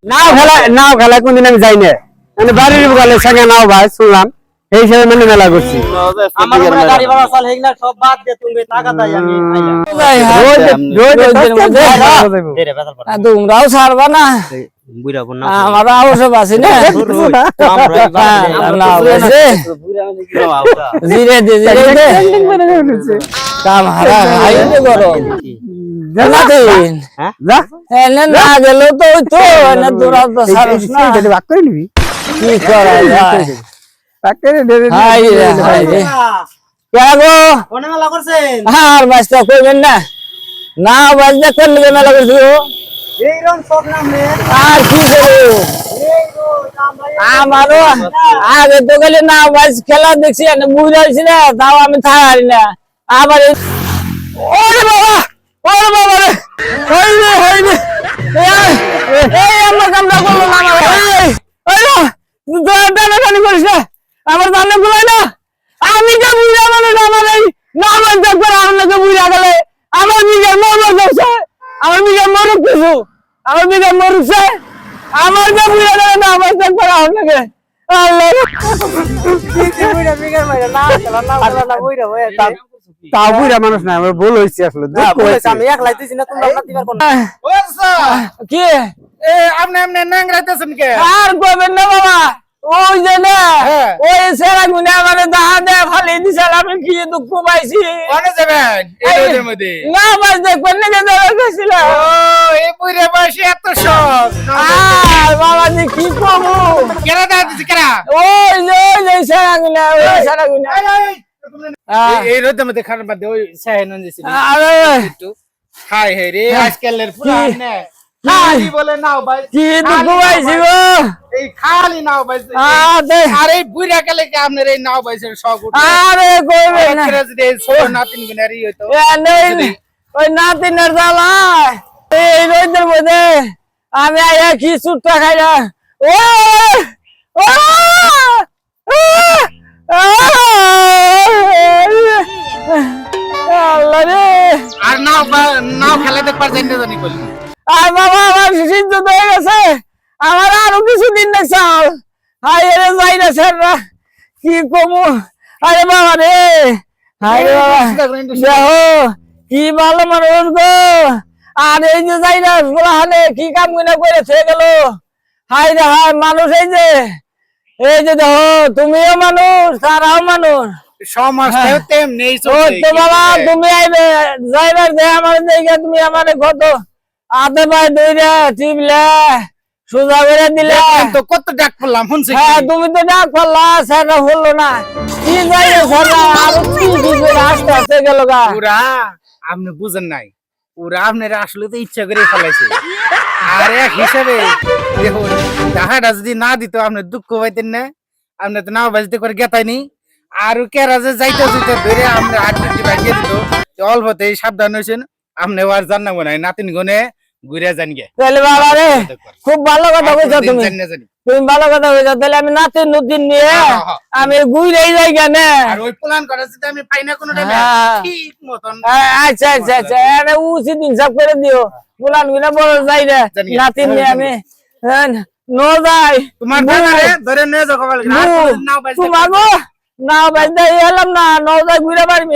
নাও খেলা কোনদিন আমি যাই না, মানে বাড়ির বলে সঙ্গে নাও ভাই শুনলাম, এই হিসেবে মানে মেলা করছি। আমার উপরে গাড়ি ভাড়া চল হেগনা সব বাদ দে, তুমি টাকা দাই আমি তোমরাও ছাড়বা না, আমরা অবশ্য আছি না। জিরে দে জিরে দে কাম হারা হাই দে গরম না গেল তো তো না তোরা তো সারস না, ভাগ করে নিবি কি করা যায় ভাগ করে দে দে। হাই রে হাই রে কেগো কোনে মেলা করছেন? আর বাস্তা কইবেন না, না বাজদা করলে মেলা করছি এই রং সব নামে আর কি করব। এই গো দাম ভাই আমারও আগে তো গেলে না বাজ খেলা দেখছি না বুঝা হইছি না, তাও আমি থাকি না আবার ওরে বাবা রে হই রে এই আমার কামটা করলো না ওই টানাটানি করিস না, আমার সামনে গুলাই না, আমি যে বুঝা মানে আমার এই না মানতে পারে আমাকে বুঝা গেলে আমার নিজের মরক যাচ্ছে, আমার নিজের মরক কিছু আমার নিজের মরুছে, আমার যে বুঝা গেলে না আমার চেক করা আমাকে আল্লাহ তাও বুড়া মানুষ না, আমার ভুল হয়েছে আসলে, দুঃখ হয়েছে। আমি এক লাইতেছি না, তোমরা না দিবার কোন কি আপনি আপনি নাংরাইতেছেন কে? আর কইবেন না বাবা, ওই যে না ওই সেরা গুনা মানে দাহা দে খালি দিছাল, আমি কি দুঃখ পাইছি। কোনে যাবেন এই রোদের মধ্যে? না বাস দেখবেন না যে গেছিল ও এই পুরে বয়সে এত শখ। আর বাবা জি কি কমু কেরা দা দিছে কেরা? ওই সেরা গুনা এই রোদের মধ্যে খারাপ বাদ দে, ওই সাহেনন দিছিল আরে একটু হাই হে রে আজকালের পুরান না খালি বলে নাও ভাই, কি দুঃখ পাইছি গো এই খালি নাও ভাই। আরে বুইরা গেলে কি আপনার এই নাও ভাই শখ উঠে? আরে কইবেন না ছোট নাতিন গুনারি হইতো ওই নাতিনের জ্বালা এই রোদের মধ্যে আমি আয়া কি সুটটা খাই না ও আল্লাহ রে। আর নাও খেলা দেখবার যাই না জানি কইলি আর বাবা আমার সিদ্ধ হয়ে গেছে, আমার আরো কিছুদিন দেখছাল হাই রে যাই না স্যার কি কমু। আরে বাবা রে হাই রে বাবা দেখো কি ভালো মানুষ গো, আর এই যে যাই না হালে কি কাম গুনা করে থেকে গেল। হাই রে হাই মানুষ এই যে দেখো তুমিও মানুষ তারাও মানুষ, সমাজটাও তেমনি তো বাবা তুমি আইবে যাইবার দে আমার দেখে তুমি আমারে কত আতে ভাই দইরা টিপলে সোজা করে দিলে তো কত ডাক পড়লাম শুনছি। হ্যাঁ তুমি তো ডাক পারলা সেটা হলো না, কি যাই সেটা আর কি করে আস্তে আস্তে গেল গা। পুরা আপনি বুঝেন নাই, পুরা আপনারা আসলে তো ইচ্ছা করে ফেলাইছে। আর এক হিসাবে দেখুন টাকাটা যদি না দিত আপনি দুঃখ পাইতেন না, আপনি তো নাও বাজতে করে গেতাইনি। আর কেরা যে যাইতে যেতে ধরে আমরা আটটি ভাগিয়ে দিত, অল্পতে সাবধান হয়েছেন আপনি আর জান না মনে হয় নাতিন গনে ঘুরে যান গে। তাহলে বাবা রে খুব ভালো কথা কইছো তুমি, তুমি ভালো কথা কইছো। তাহলে আমি নাতিন নতুন নিয়ে আমি ঘুরেই যাই কেন। আর ওই প্ল্যান করা যদি আমি পাই না কোনো টাইমে ঠিক মতন। আচ্ছা আচ্ছা আচ্ছা আরে উচিত হিসাব করে দিও, প্ল্যান গুলো বড় যাই রে নাতিন নিয়ে আমি নো যাই তোমার ধরে নিয়ে যাও কপাল নাও বাজতে তোমার গো নাও বাজতে এলাম না নো যাই ঘুরে বাড়ি